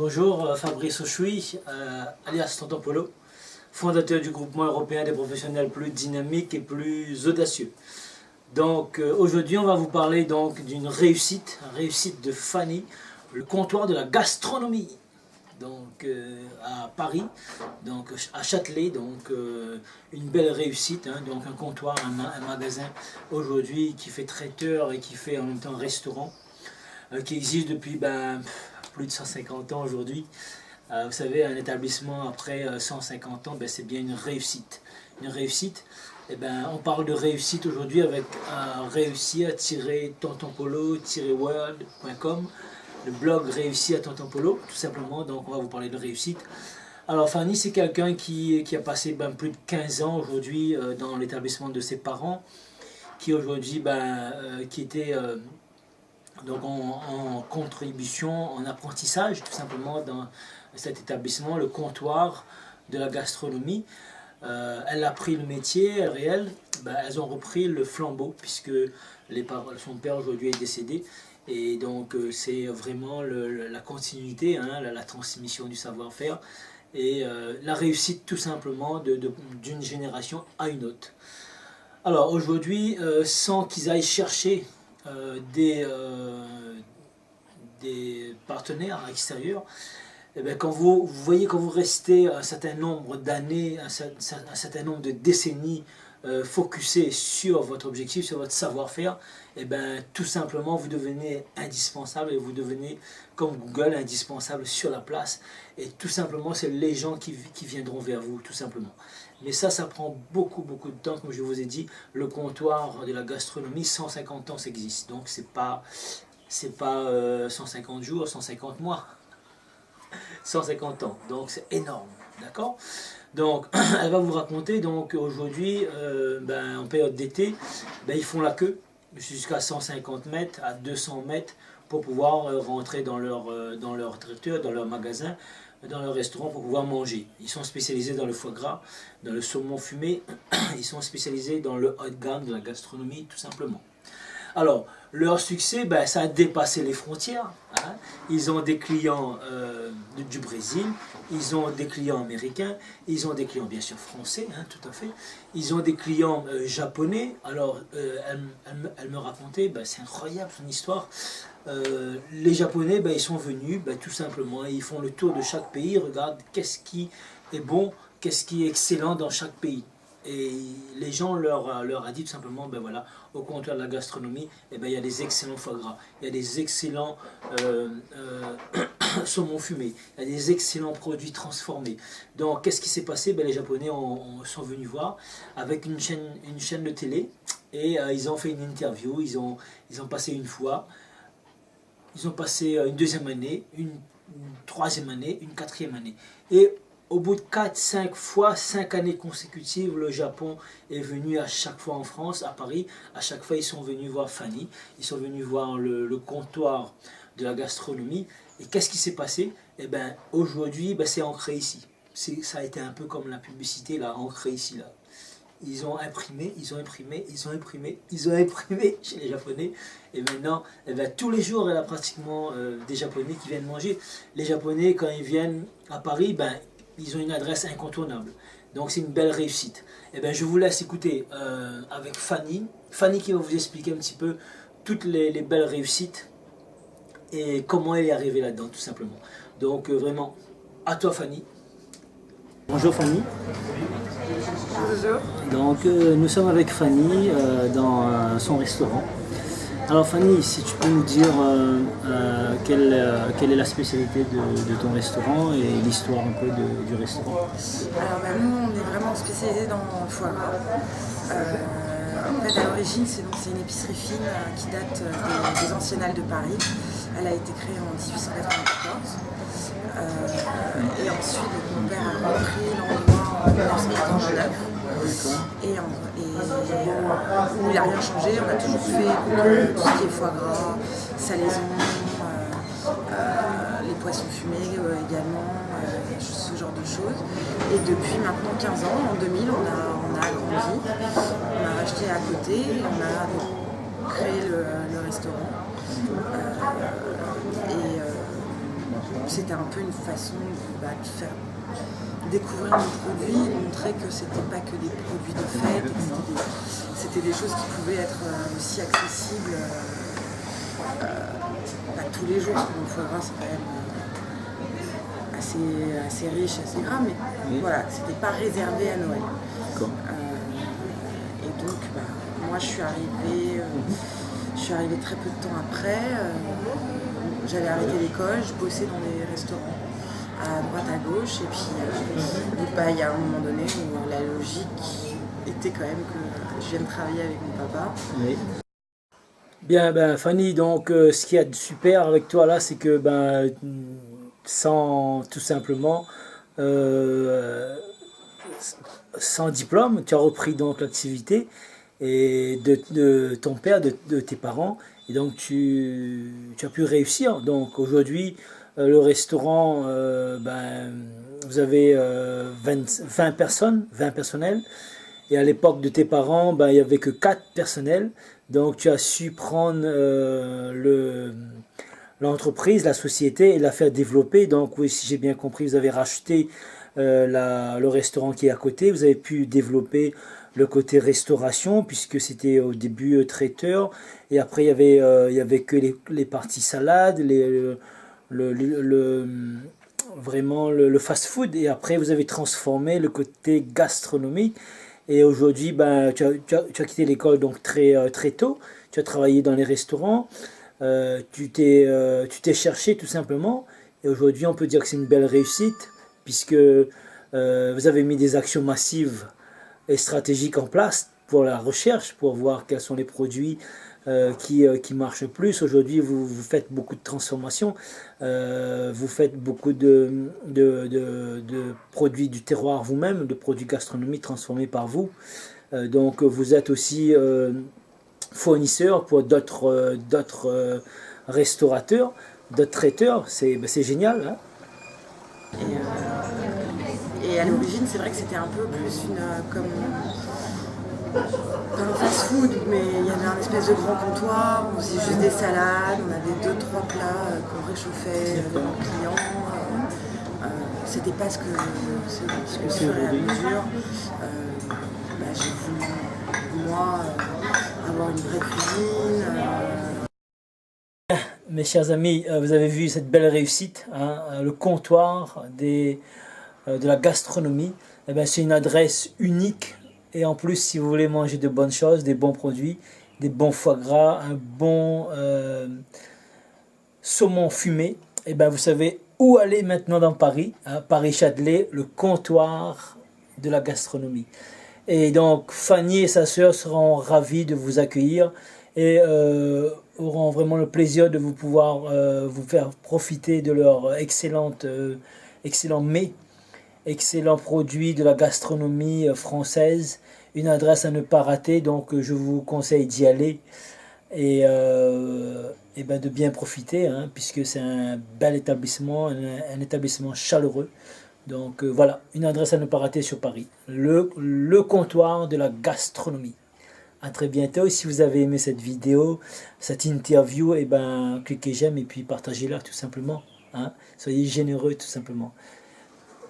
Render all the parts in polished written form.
Bonjour, Fabrice Auchoui, alias Tonton Polo, fondateur du groupement européen des professionnels plus dynamiques et plus audacieux. Donc aujourd'hui on va vous parler donc d'une réussite de Fanny, le comptoir de la gastronomie. Donc à Paris, donc à Châtelet, donc une belle réussite, hein, donc un comptoir, un magasin aujourd'hui qui fait traiteur et qui fait en même temps restaurant, qui existe depuis plus de 150 ans aujourd'hui. Vous savez, un établissement après 150 ans, c'est bien une réussite. Une réussite, on parle de réussite aujourd'hui avec réussir-tontonpolo-world.com, le blog Réussir à Tonton Polo, tout simplement. Donc on va vous parler de réussite. Alors Fanny, c'est quelqu'un qui a passé plus de 15 ans aujourd'hui dans l'établissement de ses parents, qui aujourd'hui qui était donc en contribution, en apprentissage tout simplement dans cet établissement, le comptoir de la gastronomie. Elle a pris le métier réel, elles ont repris le flambeau puisque son père aujourd'hui est décédé. Et donc c'est vraiment la continuité, hein, la transmission du savoir-faire et la réussite tout simplement d'une génération à une autre. Alors aujourd'hui, sans qu'ils aillent chercher des partenaires extérieurs, quand vous voyez, quand vous restez un certain nombre d'années, un certain nombre de décennies focusé sur votre objectif, sur votre savoir-faire, tout simplement vous devenez indispensable et vous devenez comme Google indispensable sur la place, et tout simplement c'est les gens qui viendront vers vous tout simplement. Mais ça prend beaucoup de temps. Comme je vous ai dit, le comptoir de la gastronomie, 150 ans ça existe, donc c'est pas 150 jours, 150 mois, 150 ans, donc c'est énorme, d'accord? Donc elle va vous raconter, donc aujourd'hui en période d'été, ils font la queue jusqu'à 150 mètres à 200 mètres pour pouvoir rentrer dans leur traiteur, dans leur magasin, dans leur restaurant pour pouvoir manger. Ils sont spécialisés dans le foie gras, dans le saumon fumé, ils sont spécialisés dans le haut de gamme de la gastronomie tout simplement. Alors, leur succès, ça a dépassé les frontières, hein. Ils ont des clients du Brésil, ils ont des clients américains, ils ont des clients bien sûr français, hein, tout à fait. Ils ont des clients japonais. Alors, elle me racontait, c'est incroyable son histoire. Les Japonais, ils sont venus, tout simplement, ils font le tour de chaque pays, ils regardent qu'est-ce qui est bon, qu'est-ce qui est excellent dans chaque pays. Et les gens leur a dit tout simplement, voilà, au comptoir de la gastronomie, il y a des excellents foie gras, il y a des excellents saumon fumé, il y a des excellents produits transformés. Donc qu'est-ce qui s'est passé? Les Japonais sont venus voir avec une chaîne de télé, et ils ont fait une interview, ils ont passé une fois, ils ont passé une deuxième année, une troisième année, une quatrième année. Et au bout de 4-5 fois, 5 années consécutives, le Japon est venu à chaque fois en France, à Paris. À chaque fois, ils sont venus voir Fanny, ils sont venus voir le comptoir de la gastronomie. Et qu'est-ce qui s'est passé? Aujourd'hui, c'est ancré ici. Ça a été un peu comme la publicité, là, ancré ici, là. Ils ont imprimé chez les Japonais. Et maintenant, tous les jours, il y a pratiquement des Japonais qui viennent manger. Les Japonais, quand ils viennent à Paris, ils ont une adresse incontournable. Donc c'est une belle réussite. Je vous laisse écouter avec Fanny. Fanny qui va vous expliquer un petit peu toutes les belles réussites et comment elle est arrivée là-dedans, tout simplement. Donc vraiment, à toi Fanny. Bonjour Fanny. Bonjour. Donc nous sommes avec Fanny dans son restaurant. Alors Fanny, si tu peux nous dire quelle est la spécialité de ton restaurant et l'histoire un peu du restaurant. Alors nous, on est vraiment spécialisé dans le foie gras. En fait, à l'origine, c'est une épicerie fine qui date des anciennes halles de Paris. Elle a été créée en 1894. Et ensuite, mon père a repris l'endroit en 1989. Et où il n'a rien changé, on a toujours fait tout ce qui est foie gras, salaison, les poissons fumés également, ce genre de choses. Et depuis maintenant 15 ans, en 2000, on a agrandi, on a racheté à côté, et on a créé le restaurant. c'était un peu une façon de faire découvrir nos produits, montrer que c'était pas que des produits de fête, et que c'était des choses qui pouvaient être aussi accessibles tous les jours. Le foie gras, c'est quand même assez riche, assez gras, mais voilà, c'était pas réservé à Noël. Et donc, moi, je suis arrivée très peu de temps après. J'avais arrêté l'école, je bossais dans des restaurants à droite à gauche, et puis il y a un moment donné où la logique était quand même que je vienne travailler avec mon papa. Oui. Bien, Fanny, donc ce qu'il y a de super avec toi là, c'est que tout simplement, sans diplôme, tu as repris donc l'activité et de ton père, de tes parents, et donc tu as pu réussir. Donc aujourd'hui, le restaurant, vous avez 20 personnes, 20 personnels, et à l'époque de tes parents, il n'y avait que 4 personnels. Donc tu as su prendre l'entreprise, la société, et la faire développer. Donc oui, si j'ai bien compris, vous avez racheté le restaurant qui est à côté. Vous avez pu développer le côté restauration, puisque c'était au début traiteur, et après il y avait que les parties salades, vraiment le fast-food, et après vous avez transformé le côté gastronomique. Et aujourd'hui, tu as quitté l'école donc très tôt. Tu as travaillé dans les restaurants. Tu t'es cherché tout simplement. Et aujourd'hui, on peut dire que c'est une belle réussite, puisque vous avez mis des actions massives et stratégiques en place pour la recherche, pour voir quels sont les produits qui marchent le plus. Aujourd'hui, vous faites beaucoup de transformations. Vous faites beaucoup de produits du terroir vous-même, de produits gastronomiques transformés par vous. Donc vous êtes aussi fournisseur pour d'autres restaurateurs, d'autres traiteurs. C'est génial. Hein. Et à l'origine, c'est vrai que c'était un peu plus comme un fast-food, mais il y avait un espèce de grand comptoir, on faisait juste des salades, on avait 2-3 plats qu'on réchauffait devant le client. C'était pas ce que je ferais à mesure. J'ai voulu, moi, avoir une vraie cuisine. Mes chers amis, vous avez vu cette belle réussite, hein, le comptoir de la gastronomie. C'est une adresse unique. Et en plus, si vous voulez manger de bonnes choses, des bons produits, des bons foie gras, un bon saumon fumé, vous savez où aller maintenant dans Paris, hein, Paris-Châtelet, le comptoir de la gastronomie. Et donc, Fanny et sa sœur seront ravis de vous accueillir et auront vraiment le plaisir de pouvoir vous faire profiter de leur excellent mets, excellent produit de la gastronomie française, une adresse à ne pas rater. Donc je vous conseille d'y aller et de bien profiter, hein, puisque c'est un bel établissement, un établissement chaleureux. Donc voilà, une adresse à ne pas rater sur Paris, le comptoir de la gastronomie. À très bientôt. Si vous avez aimé cette vidéo, cette interview, cliquez j'aime et puis partagez-la tout simplement, hein. Soyez généreux tout simplement.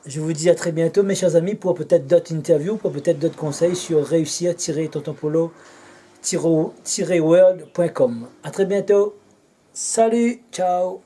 Je vous dis à très bientôt, mes chers amis, pour peut-être d'autres interviews, pour peut-être d'autres conseils sur réussir-tontonpolo-world.com. À très bientôt. Salut, ciao.